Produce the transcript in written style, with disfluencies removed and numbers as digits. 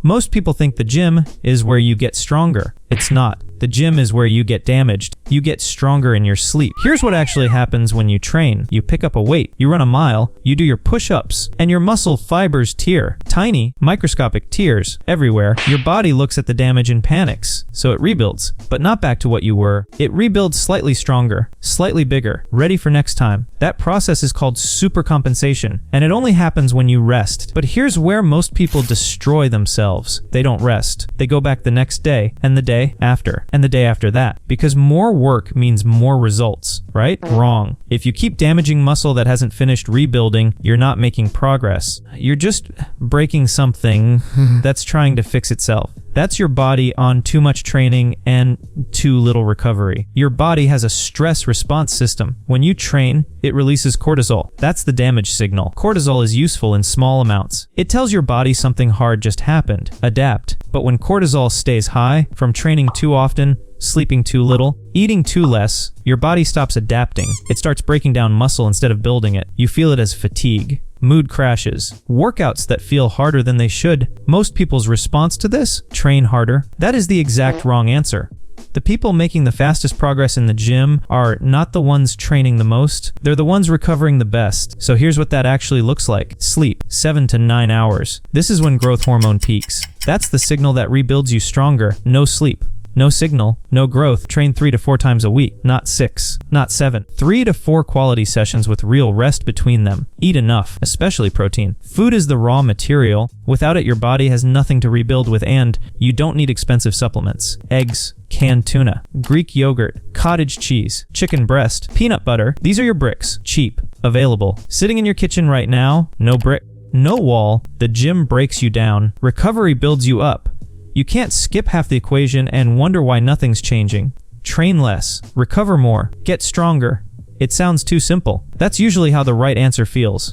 Most people think the gym is where you get stronger. It's not. The gym is where you get damaged. You get stronger in your sleep. Here's what actually happens when you train. You pick up a weight, you run a mile, you do your push-ups, and your muscle fibers tear. Tiny, microscopic tears everywhere. Your body looks at the damage and panics, so it rebuilds, but not back to what you were. It rebuilds slightly stronger, slightly bigger, ready for next time. That process is called supercompensation, and it only happens when you rest. But here's where most people destroy themselves. They don't rest. They go back the next day, and the day after, and the day after that, because more work means more results, right? Wrong. If you keep damaging muscle that hasn't finished rebuilding, you're not making progress. You're just breaking something that's trying to fix itself. That's your body on too much training and too little recovery. Your body has a stress response system. When you train, it releases cortisol. That's the damage signal. Cortisol is useful in small amounts. It tells your body something hard just happened. Adapt. But when cortisol stays high, from training too often, sleeping too little, eating too less, your body stops adapting. It starts breaking down muscle instead of building it. You feel it as fatigue. Mood crashes. Workouts that feel harder than they should. Most people's response to this? Train harder. That is the exact wrong answer. The people making the fastest progress in the gym are not the ones training the most. They're the ones recovering the best. So here's what that actually looks like. Sleep, 7 to 9 hours. This is when growth hormone peaks. That's the signal that rebuilds you stronger. No sleep. No signal, no growth. Train 3 to 4 times a week, not 6, not 7. 3 to 4 quality sessions with real rest between them. Eat enough, especially protein. Food is the raw material. Without it, your body has nothing to rebuild with, and you don't need expensive supplements. Eggs, canned tuna, Greek yogurt, cottage cheese, chicken breast, peanut butter. These are your bricks. Cheap, available. Sitting in your kitchen right now, no brick, no wall. The gym breaks you down. Recovery builds you up. You can't skip half the equation and wonder why nothing's changing. Train less, recover more, get stronger. It sounds too simple. That's usually how the right answer feels.